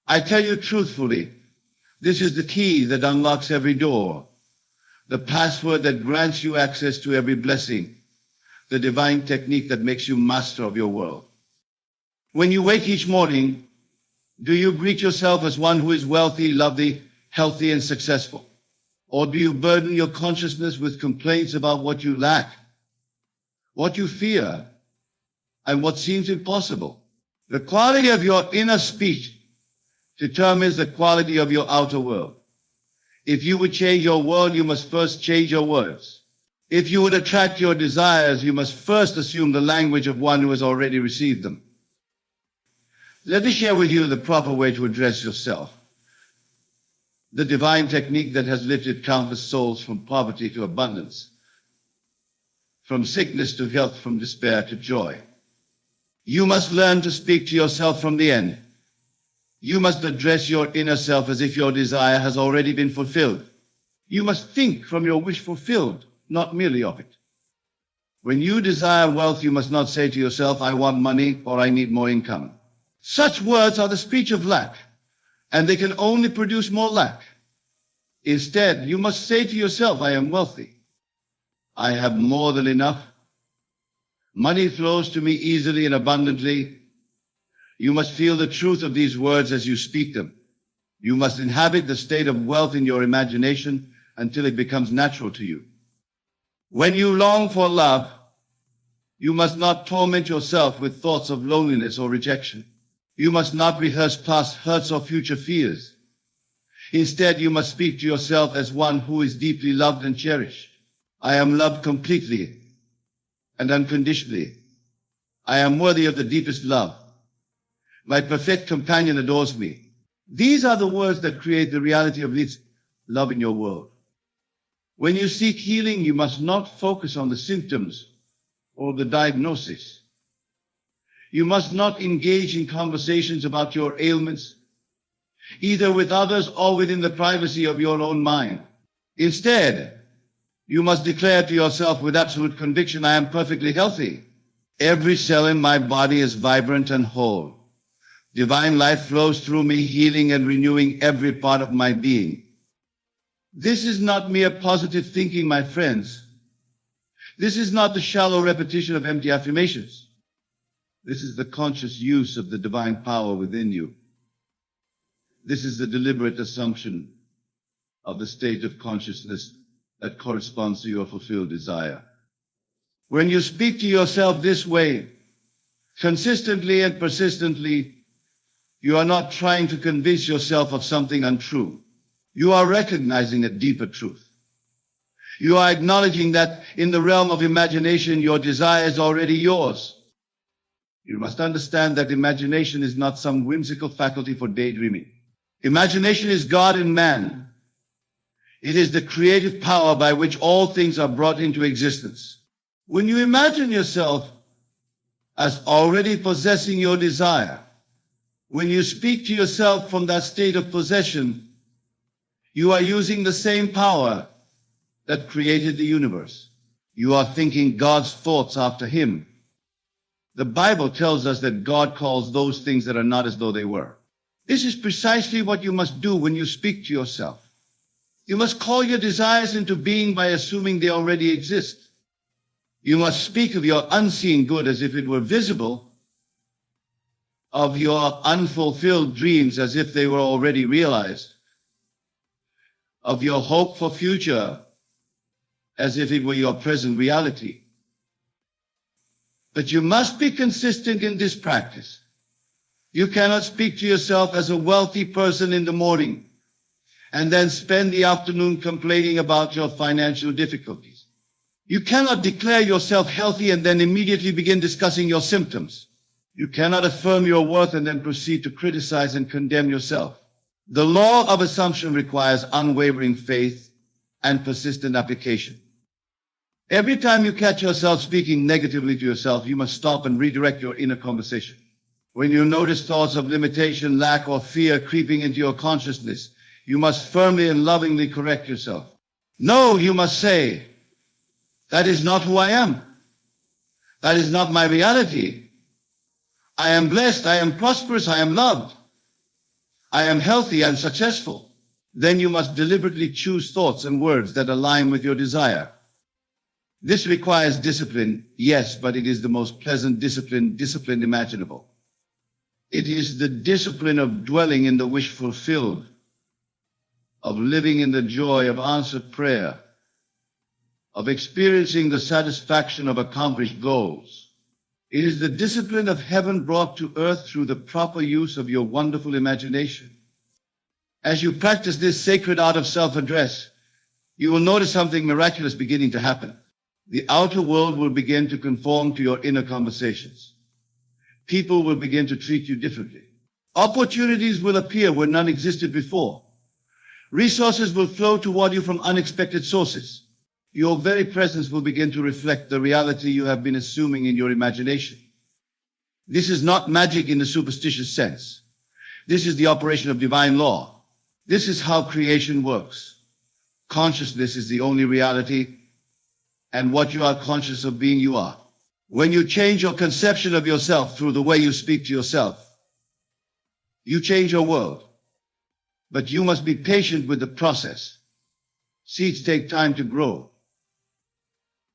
I tell you truthfully, this is the key that unlocks every door, the password that grants you access to every blessing, the divine technique that makes you master of your world. When you wake each morning, do you greet yourself as one who is wealthy, lovely, healthy, and successful? Or do you burden your consciousness with complaints about what you lack, what you fear, and what seems impossible? The quality of your inner speech determines the quality of your outer world. If you would change your world, you must first change your words. If you would attract your desires, you must first assume the language of one who has already received them. Let me share with you the proper way to address yourself, the divine technique that has lifted countless souls from poverty to abundance, from sickness to health, from despair to joy. You must learn to speak to yourself from the end. You must address your inner self as if your desire has already been fulfilled. You must think from your wish fulfilled, not merely of it. When you desire wealth, you must not say to yourself, I want money or I need more income. Such words are the speech of lack, and they can only produce more lack. Instead, you must say to yourself, I am wealthy. I have more than enough. Money flows to me easily and abundantly. You must feel the truth of these words as you speak them. You must inhabit the state of wealth in your imagination until it becomes natural to you. When you long for love, you must not torment yourself with thoughts of loneliness or rejection. You must not rehearse past hurts or future fears. Instead, you must speak to yourself as one who is deeply loved and cherished. I am loved completely and unconditionally. I am worthy of the deepest love. My perfect companion adores me. These are the words that create the reality of this love in your world. When you seek healing, you must not focus on the symptoms or the diagnosis. You must not engage in conversations about your ailments, either with others or within the privacy of your own mind. Instead, you must declare to yourself with absolute conviction, I am perfectly healthy. Every cell in my body is vibrant and whole. Divine life flows through me, healing and renewing every part of my being. This is not mere positive thinking, my friends. This is not the shallow repetition of empty affirmations. This is the conscious use of the divine power within you. This is the deliberate assumption of the state of consciousness that corresponds to your fulfilled desire. When you speak to yourself this way, consistently and persistently, you are not trying to convince yourself of something untrue. You are recognizing a deeper truth. You are acknowledging that in the realm of imagination, your desire is already yours. You must understand that imagination is not some whimsical faculty for daydreaming. Imagination is God in man. It is the creative power by which all things are brought into existence. When you imagine yourself as already possessing your desire, when you speak to yourself from that state of possession, you are using the same power that created the universe. You are thinking God's thoughts after Him. The Bible tells us that God calls those things that are not as though they were. This is precisely what you must do when you speak to yourself. You must call your desires into being by assuming they already exist. You must speak of your unseen good as if it were visible, of your unfulfilled dreams as if they were already realized, of your hope for future as if it were your present reality. But you must be consistent in this practice. You cannot speak to yourself as a wealthy person in the morning and then spend the afternoon complaining about your financial difficulties. You cannot declare yourself healthy and then immediately begin discussing your symptoms. You cannot affirm your worth and then proceed to criticize and condemn yourself. The law of assumption requires unwavering faith and persistent application. Every time you catch yourself speaking negatively to yourself, you must stop and redirect your inner conversation. When you notice thoughts of limitation, lack, or fear creeping into your consciousness, you must firmly and lovingly correct yourself. No, you must say, that is not who I am. That is not my reality. I am blessed, I am prosperous, I am loved. I am healthy and successful. Then you must deliberately choose thoughts and words that align with your desire. This requires discipline, yes, but it is the most pleasant discipline imaginable. It is the discipline of dwelling in the wish fulfilled, of living in the joy of answered prayer, of experiencing the satisfaction of accomplished goals. It is the discipline of heaven brought to earth through the proper use of your wonderful imagination. As you practice this sacred art of self-address, you will notice something miraculous beginning to happen. The outer world will begin to conform to your inner conversations. People will begin to treat you differently. Opportunities will appear where none existed before. Resources will flow toward you from unexpected sources. Your very presence will begin to reflect the reality you have been assuming in your imagination. This is not magic in the superstitious sense. This is the operation of divine law. This is how creation works. Consciousness is the only reality, and what you are conscious of being, you are. When you change your conception of yourself through the way you speak to yourself, you change your world. But you must be patient with the process. Seeds take time to grow.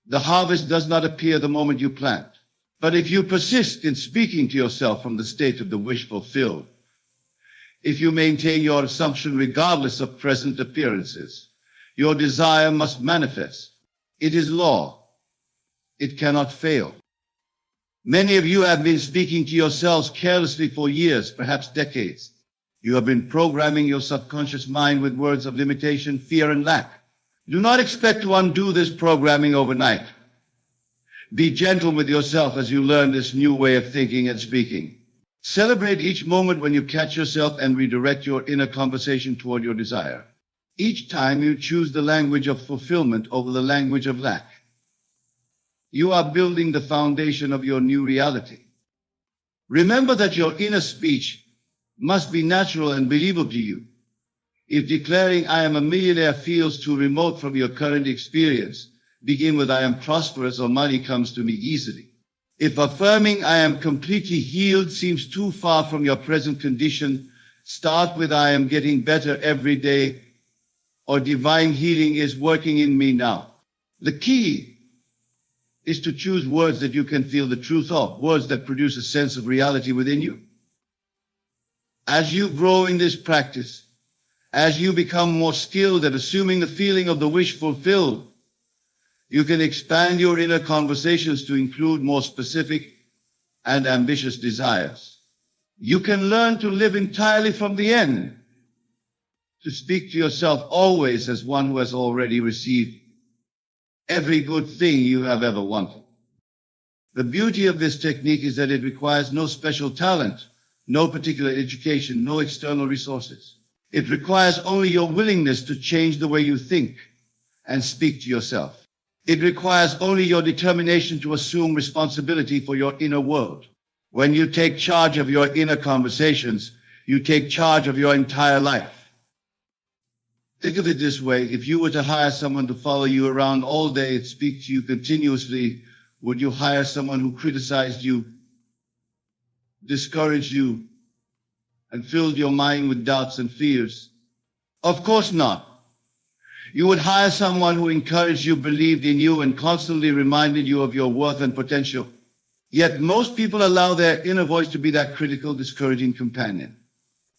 The harvest does not appear the moment you plant. But if you persist in speaking to yourself from the state of the wish fulfilled, if you maintain your assumption regardless of present appearances, your desire must manifest. It is law. It cannot fail. Many of you have been speaking to yourselves carelessly for years, perhaps decades. You have been programming your subconscious mind with words of limitation, fear, and lack. Do not expect to undo this programming overnight. Be gentle with yourself as you learn this new way of thinking and speaking. Celebrate each moment when you catch yourself and redirect your inner conversation toward your desire. Each time you choose the language of fulfillment over the language of lack. You are building the foundation of your new reality. Remember that your inner speech must be natural and believable to you. If declaring I am a millionaire feels too remote from your current experience, begin with I am prosperous or money comes to me easily. If affirming I am completely healed seems too far from your present condition, start with I am getting better every day or divine healing is working in me now. The key is to choose words that you can feel the truth of, words that produce a sense of reality within you. As you grow in this practice, as you become more skilled at assuming the feeling of the wish fulfilled, you can expand your inner conversations to include more specific and ambitious desires. You can learn to live entirely from the end, to speak to yourself always as one who has already received every good thing you have ever wanted. The beauty of this technique is that it requires no special talent, no particular education, no external resources. It requires only your willingness to change the way you think and speak to yourself. It requires only your determination to assume responsibility for your inner world. When you take charge of your inner conversations, you take charge of your entire life. Think of it this way. If you were to hire someone to follow you around all day and speak to you continuously, would you hire someone who criticized you, discouraged you, and filled your mind with doubts and fears? Of course not. You would hire someone who encouraged you, believed in you, and constantly reminded you of your worth and potential. Yet most people allow their inner voice to be that critical, discouraging companion.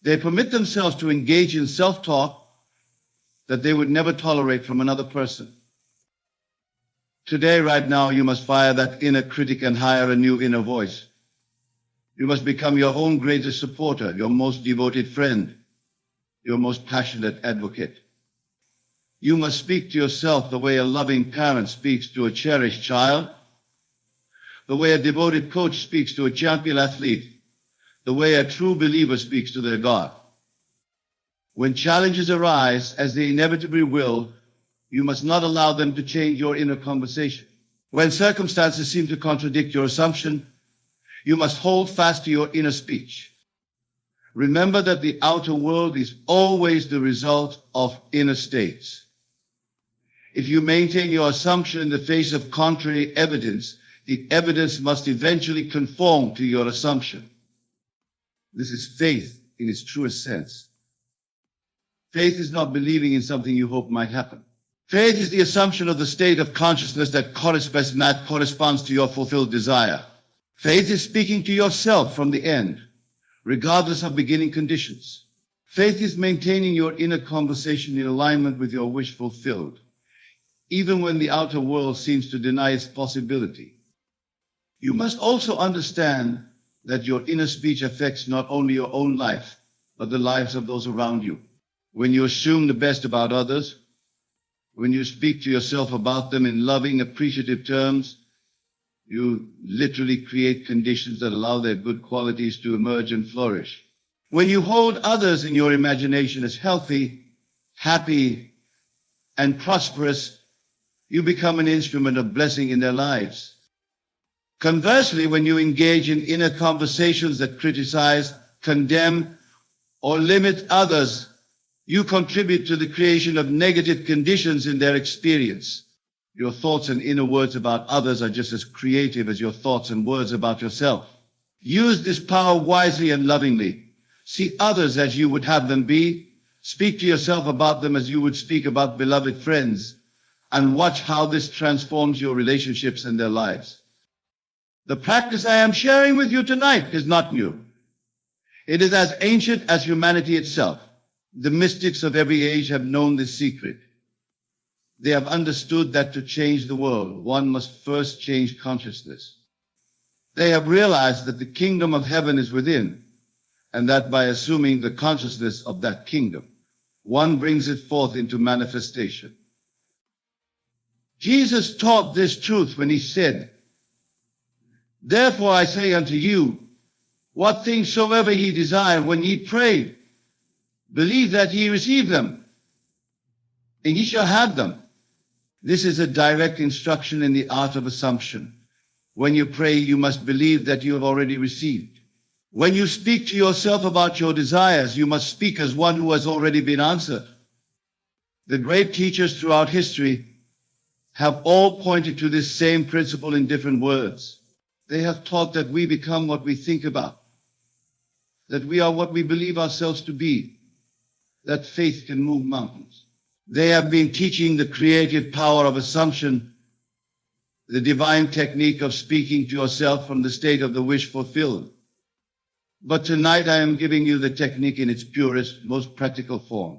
They permit themselves to engage in self-talk that they would never tolerate from another person. Today, right now, you must fire that inner critic and hire a new inner voice. You must become your own greatest supporter, your most devoted friend, your most passionate advocate. You must speak to yourself the way a loving parent speaks to a cherished child, the way a devoted coach speaks to a champion athlete, the way a true believer speaks to their God. When challenges arise, as they inevitably will, you must not allow them to change your inner conversation. When circumstances seem to contradict your assumption, you must hold fast to your inner speech. Remember that the outer world is always the result of inner states. If you maintain your assumption in the face of contrary evidence, the evidence must eventually conform to your assumption. This is faith in its truest sense. Faith is not believing in something you hope might happen. Faith is the assumption of the state of consciousness that corresponds to your fulfilled desire. Faith is speaking to yourself from the end, regardless of beginning conditions. Faith is maintaining your inner conversation in alignment with your wish fulfilled, even when the outer world seems to deny its possibility. You must also understand that your inner speech affects not only your own life, but the lives of those around you. When you assume the best about others, when you speak to yourself about them in loving, appreciative terms, you literally create conditions that allow their good qualities to emerge and flourish. When you hold others in your imagination as healthy, happy, and prosperous, you become an instrument of blessing in their lives. Conversely, when you engage in inner conversations that criticize, condemn, or limit others, you contribute to the creation of negative conditions in their experience. Your thoughts and inner words about others are just as creative as your thoughts and words about yourself. Use this power wisely and lovingly. See others as you would have them be. Speak to yourself about them as you would speak about beloved friends. And watch how this transforms your relationships and their lives. The practice I am sharing with you tonight is not new. It is as ancient as humanity itself. The mystics of every age have known this secret. They have understood that to change the world, one must first change consciousness. They have realized that the kingdom of heaven is within, and that by assuming the consciousness of that kingdom, one brings it forth into manifestation. Jesus taught this truth when he said, "Therefore I say unto you, what things soever ye desire when ye pray, believe that ye receive them, and ye shall have them." This is a direct instruction in the art of assumption. When you pray, you must believe that you have already received. When you speak to yourself about your desires, you must speak as one who has already been answered. The great teachers throughout history have all pointed to this same principle in different words. They have taught that we become what we think about, that we are what we believe ourselves to be, that faith can move mountains. They have been teaching the creative power of assumption, the divine technique of speaking to yourself from the state of the wish fulfilled. But tonight I am giving you the technique in its purest, most practical form.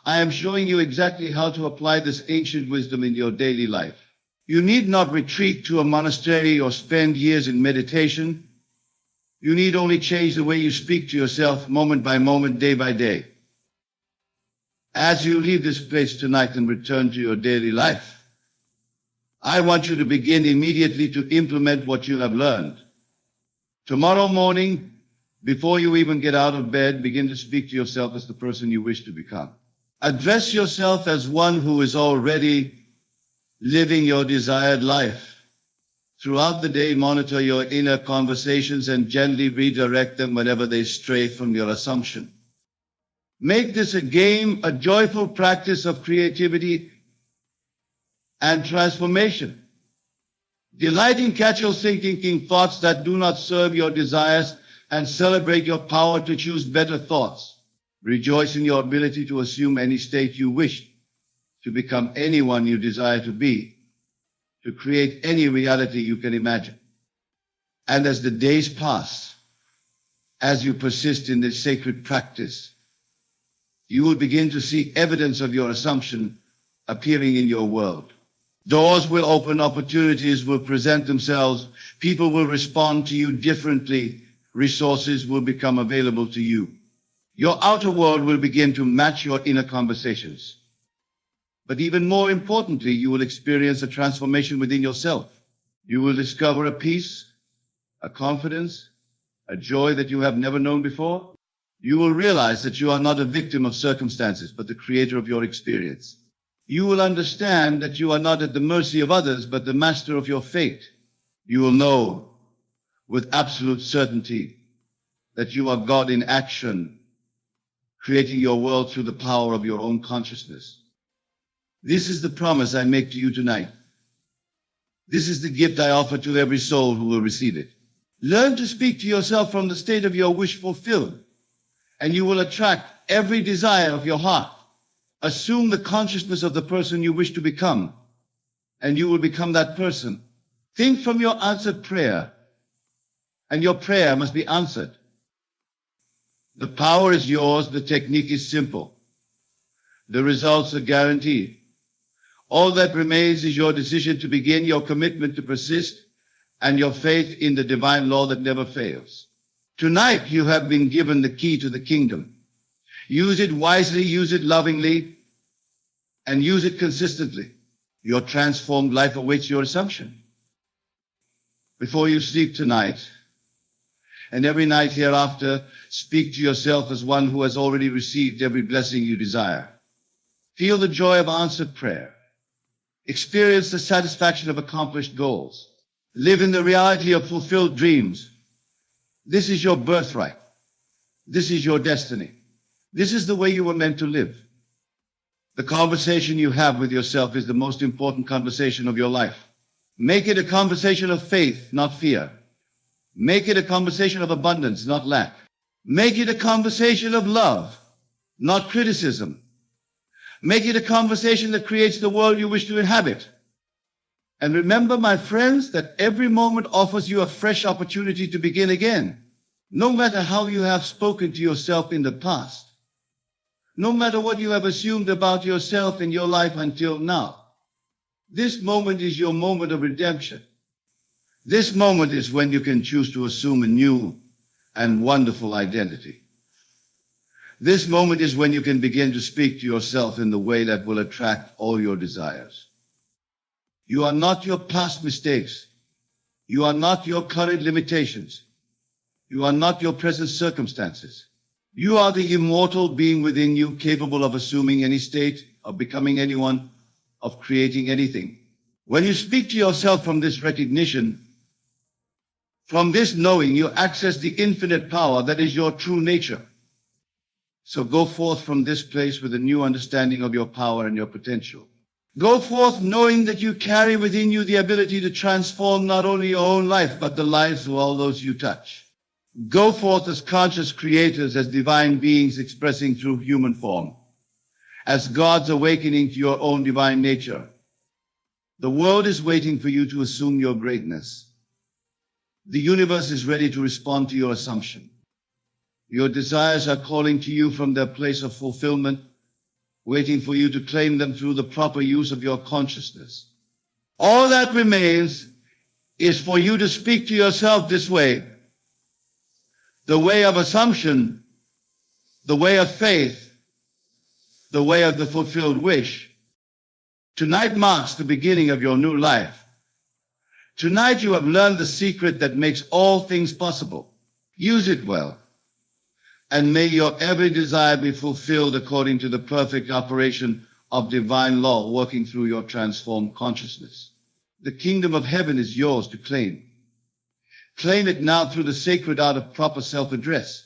I am showing you exactly how to apply this ancient wisdom in your daily life. You need not retreat to a monastery or spend years in meditation. You need only change the way you speak to yourself moment by moment, day by day. As you leave this place tonight and return to your daily life, I want you to begin immediately to implement what you have learned. Tomorrow morning, before you even get out of bed, begin to speak to yourself as the person you wish to become. Address yourself as one who is already living your desired life. Throughout the day, monitor your inner conversations and gently redirect them whenever they stray from your assumption. Make this a game, a joyful practice of creativity and transformation. Delight in casual thinking thoughts that do not serve your desires and celebrate your power to choose better thoughts. Rejoice in your ability to assume any state you wish, to become anyone you desire to be, to create any reality you can imagine. And as the days pass, as you persist in this sacred practice, you will begin to see evidence of your assumption appearing in your world. Doors will open, opportunities will present themselves, people will respond to you differently, resources will become available to you. Your outer world will begin to match your inner conversations. But even more importantly, you will experience a transformation within yourself. You will discover a peace, a confidence, a joy that you have never known before. You will realize that you are not a victim of circumstances, but the creator of your experience. You will understand that you are not at the mercy of others, but the master of your fate. You will know with absolute certainty that you are God in action, creating your world through the power of your own consciousness. This is the promise I make to you tonight. This is the gift I offer to every soul who will receive it. Learn to speak to yourself from the state of your wish fulfilled, and you will attract every desire of your heart. Assume the consciousness of the person you wish to become, and you will become that person. Think from your answered prayer, and your prayer must be answered. The power is yours, the technique is simple. The results are guaranteed. All that remains is your decision to begin, your commitment to persist, and your faith in the divine law that never fails. Tonight you have been given the key to the kingdom. Use it wisely, use it lovingly, and use it consistently. Your transformed life awaits your assumption. Before you sleep tonight, and every night hereafter, speak to yourself as one who has already received every blessing you desire. Feel the joy of answered prayer. Experience the satisfaction of accomplished goals. Live in the reality of fulfilled dreams. This is your birthright. This is your destiny. This is the way you were meant to live. The conversation you have with yourself is the most important conversation of your life. Make it a conversation of faith, not fear. Make it a conversation of abundance, not lack. Make it a conversation of love, not criticism. Make it a conversation that creates the world you wish to inhabit. And remember, my friends, that every moment offers you a fresh opportunity to begin again. No matter how you have spoken to yourself in the past, no matter what you have assumed about yourself in your life until now, this moment is your moment of redemption. This moment is when you can choose to assume a new and wonderful identity. This moment is when you can begin to speak to yourself in the way that will attract all your desires. You are not your past mistakes. You are not your current limitations. You are not your present circumstances. You are the immortal being within you, capable of assuming any state, of becoming anyone, of creating anything. When you speak to yourself from this recognition, from this knowing, you access the infinite power that is your true nature. So go forth from this place with a new understanding of your power and your potential. Go forth knowing that you carry within you the ability to transform not only your own life, but the lives of all those you touch. Go forth as conscious creators, as divine beings expressing through human form, as gods awakening to your own divine nature. The world is waiting for you to assume your greatness. The universe is ready to respond to your assumption. Your desires are calling to you from their place of fulfillment, waiting for you to claim them through the proper use of your consciousness. All that remains is for you to speak to yourself this way: the way of assumption, the way of faith, the way of the fulfilled wish. Tonight marks the beginning of your new life. Tonight you have learned the secret that makes all things possible. Use it well, and may your every desire be fulfilled according to the perfect operation of divine law working through your transformed consciousness. The kingdom of heaven is yours to claim. Claim it now through the sacred art of proper self-address.